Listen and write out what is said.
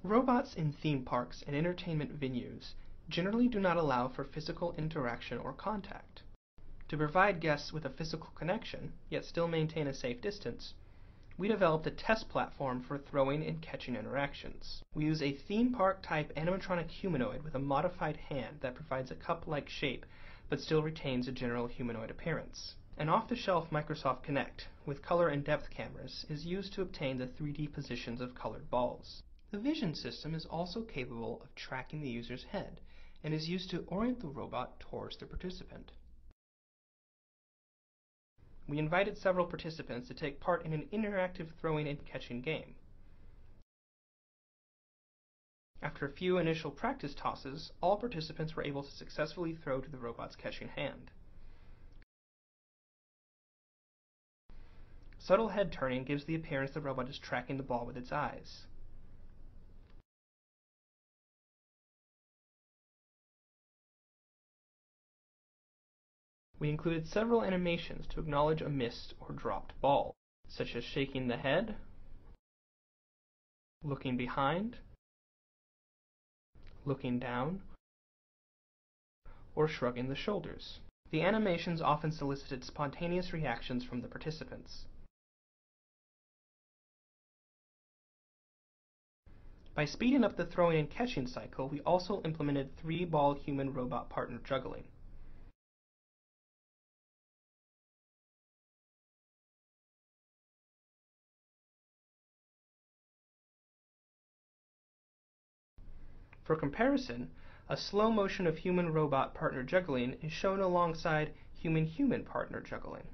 Robots in theme parks and entertainment venues generally do not allow for physical interaction or contact. To provide guests with a physical connection, yet still maintain a safe distance, we developed a test platform for throwing and catching interactions. We use a theme park type animatronic humanoid with a modified hand that provides a cup-like shape but still retains a general humanoid appearance. An off-the-shelf Microsoft Kinect with color and depth cameras is used to obtain the 3D positions of colored balls. The vision system is also capable of tracking the user's head and is used to orient the robot towards the participant. We invited several participants to take part in an interactive throwing and catching game. After a few initial practice tosses, all participants were able to successfully throw to the robot's catching hand. Subtle head turning gives the appearance the robot is tracking the ball with its eyes. We included several animations to acknowledge a missed or dropped ball, such as shaking the head, looking behind, looking down, or shrugging the shoulders. The animations often solicited spontaneous reactions from the participants. By speeding up the throwing and catching cycle, we also implemented 3-ball human-robot partner juggling. For comparison, a slow motion of human-robot partner juggling is shown alongside human-human partner juggling.